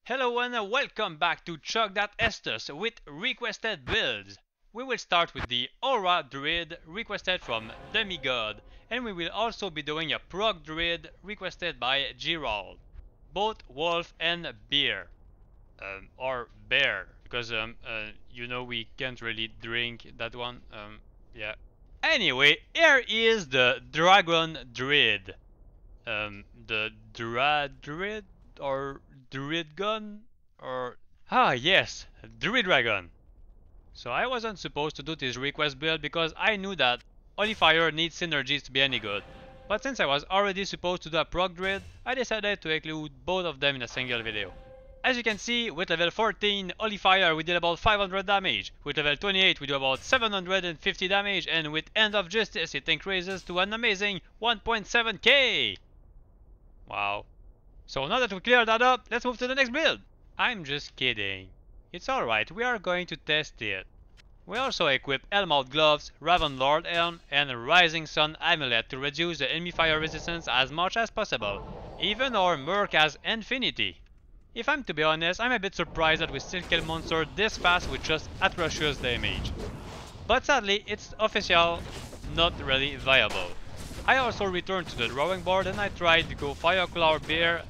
Hello and welcome back to Chuck.Estus with requested builds. We will start with the Aura Druid requested from Demigod, and we will also be doing a Proc Druid requested by Gerald. Both wolf and beer. Or bear, because you know we can't really drink that one. Yeah. Anyway, here is the Dragon Druid. The Druid or Druidgone or yes, Druidgone. So I wasn't supposed to do this request build because I knew that Olifier needs synergies to be any good. But since I was already supposed to do a Proc Druid, I decided to include both of them in a single video. As you can see, with level 14 Olifier we did about 500 damage, with level 28 we do about 750 damage, and with End of Justice it increases to an amazing 1.7k! Wow. So now that we cleared that up, let's move to the next build. I'm just kidding. It's alright, we are going to test it. We also equip Helmouth Gloves, Ravenlord Helm, and Rising Sun Amulet to reduce the enemy fire resistance as much as possible. Even our Merc has Infinity. If I'm to be honest, I'm a bit surprised that we still kill monsters this fast with just atrocious damage. But sadly, it's official, not really viable. I also returned to the drawing board and I tried to go Fireclaw Bear,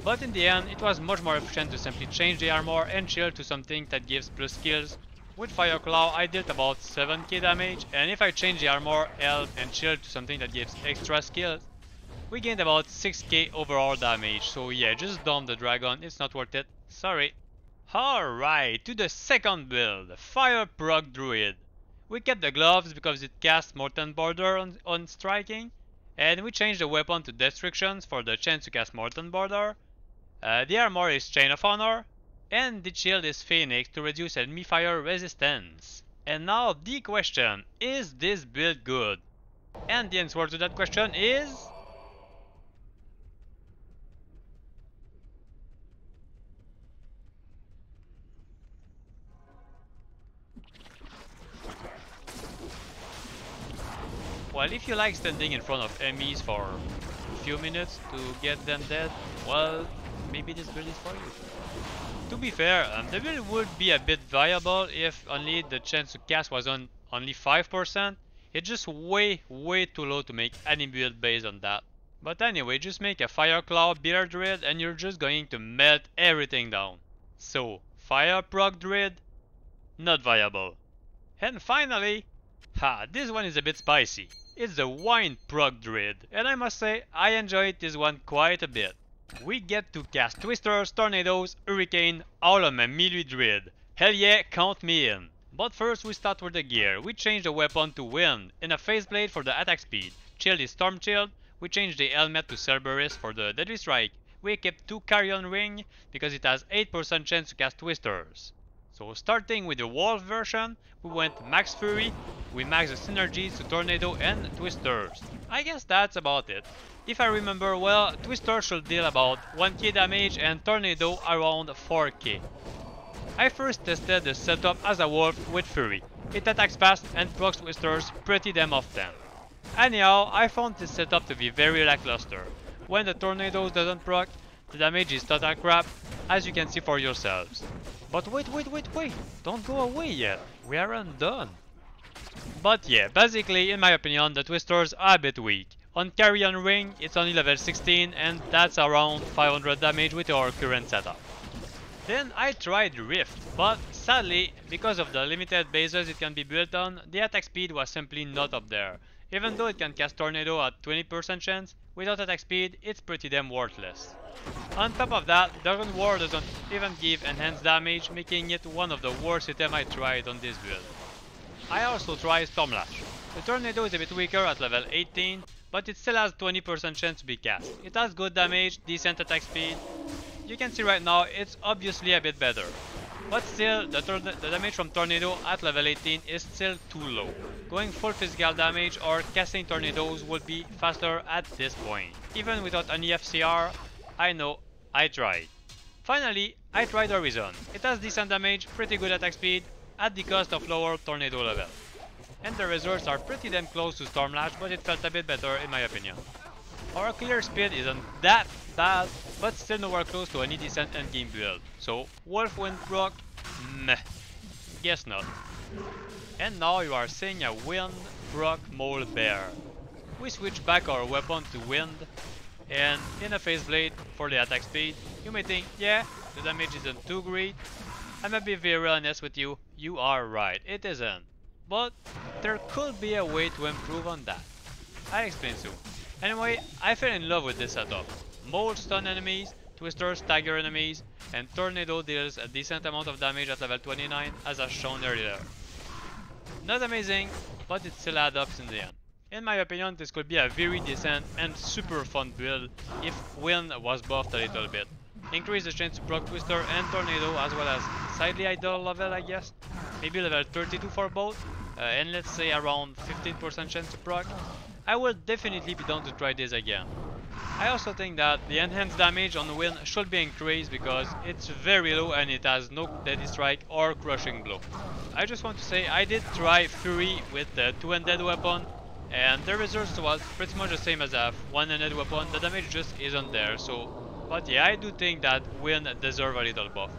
but in the end it was much more efficient to simply change the armor and shield to something that gives plus skills. With Fireclaw I did about 7k damage, and if I change the armor, health and shield to something that gives extra skills, we gained about 6k overall damage. So yeah, just dump the dragon, it's not worth it, sorry. Alright, to the second build, Fire Proc Druid. We kept the gloves because it casts Morten Border on striking, and we changed the weapon to Destructions for the chance to cast Morten Border. The armor is Chain of Honor, and the shield is Phoenix to reduce enemy fire resistance. And now the question, is this build good? And the answer to that question is... well, if you like standing in front of enemies for a few minutes to get them dead, well, maybe this build is for you. To be fair, the build would be a bit viable if only the chance to cast was on only 5%. It's just way too low to make any build based on that. But anyway, just make a Fireclaw Bear Druid and you're just going to melt everything down. So, Fire Proc Druid, not viable. And finally, this one is a bit spicy. It's the Wine Proc Druid, and I must say, I enjoyed this one quite a bit. We get to cast Twisters, Tornadoes, Hurricane, all on my melee druid. Hell yeah, count me in. But first we start with the gear. We change the weapon to Wind, and a Faceblade for the attack speed. Shield is Storm Shield. We change the helmet to Cerberus for the deadly strike. We kept 2 Carrion Ring because it has 8% chance to cast Twisters. So starting with the Wolf version, we went Max Fury, we maxed the synergies to Tornado and Twisters. I guess that's about it. If I remember well, Twister should deal about 1k damage and Tornado around 4k. I first tested the setup as a Wolf with Fury. It attacks fast and procs Twisters pretty damn often. Anyhow, I found this setup to be very lackluster. When the Tornadoes doesn't proc, the damage is total crap, as you can see for yourselves. But wait, don't go away yet, we aren't done. But yeah, basically in my opinion the Twisters are a bit weak. On Carrion Ring it's only level 16 and that's around 500 damage with our current setup. Then I tried Rift, but sadly, because of the limited bases it can be built on, the attack speed was simply not up there. Even though it can cast Tornado at 20% chance, without attack speed it's pretty damn worthless. On top of that, Dragon War doesn't even give enhanced damage, making it one of the worst items I tried on this build. I also tried StormLash. The Tornado is a bit weaker at level 18, but it still has 20% chance to be cast. It has good damage, decent attack speed. You can see right now it's obviously a bit better. But still, the damage from Tornado at level 18 is still too low. Going full physical damage or casting Tornadoes would be faster at this point. Even without any FCR, I know, I tried. Finally, I tried Horizon. It has decent damage, pretty good attack speed, at the cost of lower Tornado level. And the results are pretty damn close to StormLash, but it felt a bit better in my opinion. Our clear speed isn't that bad, but still nowhere close to any decent endgame build. So Wolfwind proc, meh, guess not. And now you are seeing a wind proc mole bear. We switch back our weapon to wind, and in a phase blade for the attack speed. You may think, yeah, the damage isn't too great. I'm gonna be very honest with you, you are right, it isn't. But there could be a way to improve on that. I'll explain soon. Anyway, I fell in love with this setup. Mold stun enemies, Twister stagger enemies, and Tornado deals a decent amount of damage at level 29 as I shown earlier. Not amazing, but it still adds up in the end. In my opinion, this could be a very decent and super fun build if Wind was buffed a little bit. Increase the chance to proc Twister and Tornado as well as slightly idle level, I guess. Maybe level 32 for both, and let's say around 15% chance to proc. I will definitely be down to try this again. I also think that the enhanced damage on Wind should be increased because it's very low and it has no Deadly Strike or Crushing Blow. I just want to say I did try Fury with the 2-handed weapon, and the results was pretty much the same as a one-handed weapon. The damage just isn't there, so... But yeah, I do think that Wind deserves a little buff.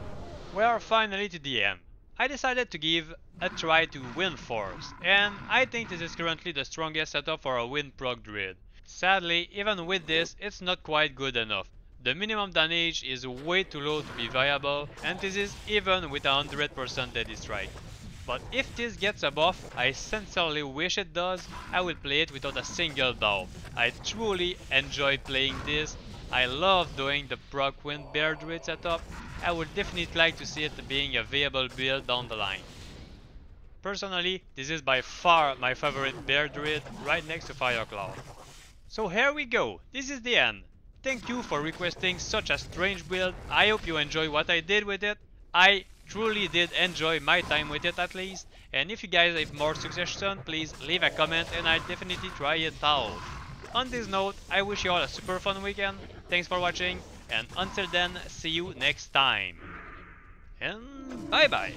We are finally to the end. I decided to give a try to Windforce, and I think this is currently the strongest setup for a Wind Proc Druid. Sadly, even with this, it's not quite good enough. The minimum damage is way too low to be viable, and this is even with 100% Deadly Strike. But if this gets a buff, I sincerely wish it does, I will play it without a single doubt. I truly enjoy playing this. I love doing the proc Wind Bear Druid setup. I would definitely like to see it being a viable build down the line. Personally, this is by far my favorite Bear Druid, right next to Firecloud. So here we go, this is the end. Thank you for requesting such a strange build. I hope you enjoy what I did with it. I truly did enjoy my time with it at least. And if you guys have more suggestions, please leave a comment and I'll definitely try it out. On this note, I wish you all a super fun weekend. Thanks for watching, and until then, see you next time. And bye bye.